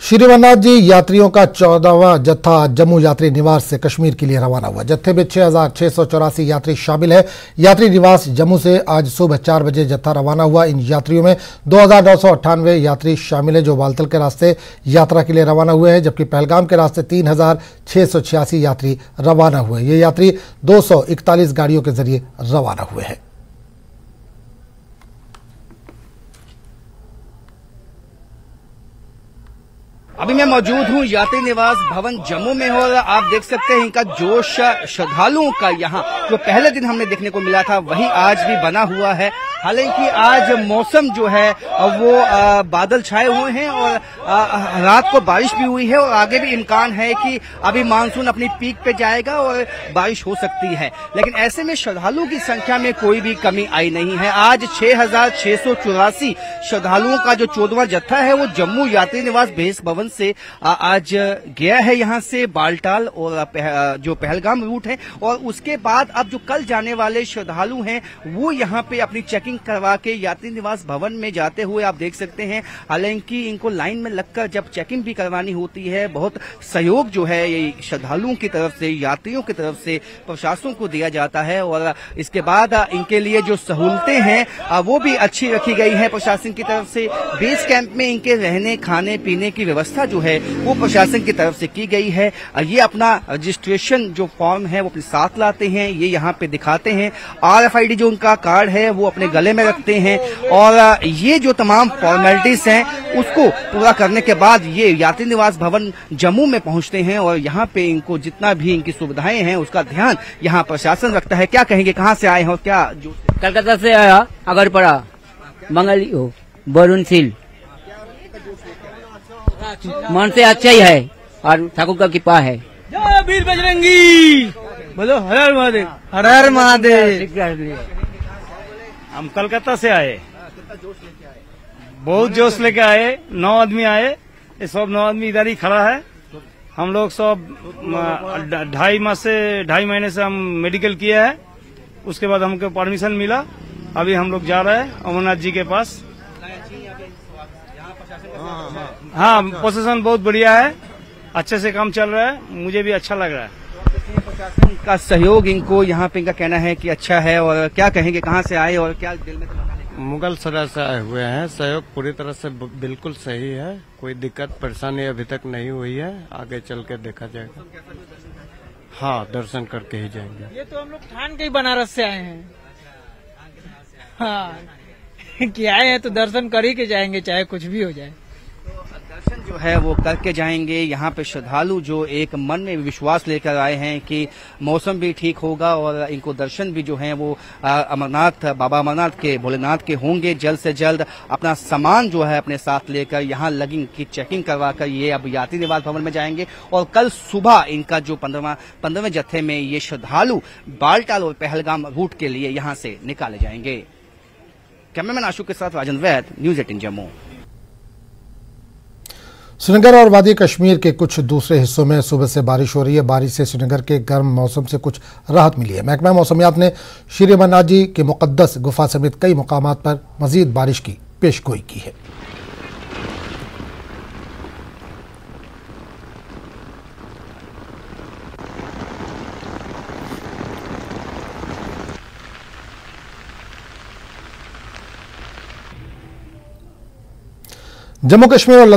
श्री अमरनाथ जी यात्रियों का 14वां जत्था जम्मू यात्री निवास से कश्मीर के लिए रवाना हुआ। जत्थे में 6,684 यात्री शामिल है। यात्री निवास जम्मू से आज सुबह 4 बजे जत्था रवाना हुआ। इन यात्रियों में 2,998 यात्री शामिल हैं जो बालतल के रास्ते यात्रा के लिए रवाना हुए हैं, जबकि पहलगाम के रास्ते 3,686 यात्री रवाना हुए। ये यात्री 241 गाड़ियों के जरिए रवाना हुए हैं। अभी मैं मौजूद हूँ यात्री निवास भवन जम्मू में और आप देख सकते हैं इनका जोश श्रद्धालुओं का यहाँ जो पहले दिन हमने देखने को मिला था वही आज भी बना हुआ है। हालांकि आज मौसम जो है वो बादल छाए हुए हैं और रात को बारिश भी हुई है और आगे भी इम्कान है कि अभी मानसून अपनी पीक पे जाएगा और बारिश हो सकती है, लेकिन ऐसे में श्रद्धालुओं की संख्या में कोई भी कमी आई नहीं है। आज 6,684 श्रद्धालुओं का जो 14वां जत्था है वो जम्मू यात्री निवास भेस भवन से आज गया है यहाँ से बालटाल और जो पहलगाम रूट है, और उसके बाद अब जो कल जाने वाले श्रद्धालु हैं वो यहाँ पे अपनी चेकिंग करवा के यात्री निवास भवन में जाते हुए आप देख सकते हैं। हालांकि इनको लाइन में लगकर जब चेकिंग भी करवानी होती है, बहुत सहयोग जो है ये श्रद्धालुओं की तरफ से, यात्रियों की तरफ से प्रशासन को दिया जाता है और इसके बाद इनके लिए जो सहूलतें हैं वो भी अच्छी रखी गई है प्रशासन की तरफ से। बेस कैंप में इनके रहने खाने पीने की व्यवस्था जो है वो प्रशासन की तरफ से की गई है। ये अपना रजिस्ट्रेशन जो फॉर्म है वो अपने साथ लाते हैं, ये यहाँ पे दिखाते हैं। RFID जो उनका कार्ड है वो अपने गले में रखते हैं और ये जो तमाम फॉर्मेलिटीज हैं उसको पूरा करने के बाद ये यात्री निवास भवन जम्मू में पहुंचते हैं और यहाँ पे इनको जितना भी इनकी सुविधाएं हैं उसका ध्यान यहाँ प्रशासन रखता है। क्या कहेंगे, कहाँ से आए हैं और क्या? कलकत्ता से आया, अगरपड़ा, मंगली हो, वरुण सिल। मन से अच्छा ही है और ठाकुर का कृपा है। जय वीर बजरंगी, बोलो हर हर महादेव, हर हर महादेव। हम कलकत्ता से आए, बहुत जोश लेके आए। 9 आदमी आए, ये सब 9 आदमी इधर ही खड़ा है। हम लोग सब 2.5 महीने से हम मेडिकल किए हैं, उसके बाद हमको परमिशन मिला। अभी हम लोग जा रहे हैं अमरनाथ जी के पास। हाँ, प्रशासन बहुत बढ़िया है, अच्छे से काम चल रहा है, मुझे भी अच्छा लग रहा है। प्रशासन का सहयोग इनको यहाँ पे इनका कहना है कि अच्छा है। और क्या कहेंगे, कहाँ से आए और क्या दिल में? मुगल सराय से आए हुए हैं। सहयोग पूरी तरह से बिल्कुल सही है, कोई दिक्कत परेशानी अभी तक नहीं हुई है, आगे चल के देखा जाएगा। हाँ, दर्शन करके ही जाएंगे। ये तो हम लोग ठान के ही बनारस से आए हैं। हाँ कि आए हैं तो दर्शन कर ही के जाएंगे, चाहे कुछ भी हो जाए। दर्शन जो है वो करके जाएंगे। यहाँ पे श्रद्धालु जो एक मन में विश्वास लेकर आए हैं कि मौसम भी ठीक होगा और इनको दर्शन भी जो है वो अमरनाथ, बाबा अमरनाथ के, भोलेनाथ के होंगे। जल्द से जल्द अपना सामान जो है अपने साथ लेकर यहाँ लगिंग की चेकिंग करवा कर ये अब यात्री निवास भवन में जाएंगे और कल सुबह इनका जो 15वें जत्थे में ये श्रद्धालु बालटाल और पहलगाम रूट के लिए यहाँ से निकाले जाएंगे। कैमरामैन आशुक के साथ राजन वैद, न्यूज़ 18 जम्मू। श्रीनगर और वादी कश्मीर के कुछ दूसरे हिस्सों में सुबह से बारिश हो रही है। बारिश से श्रीनगर के गर्म मौसम से कुछ राहत मिली है। महकमा मौसमियात ने श्री अमरनाथ जी के मुकद्दस गुफा समेत कई मकामात पर मजीद बारिश की पेशगोई की है। जम्मू कश्मीर और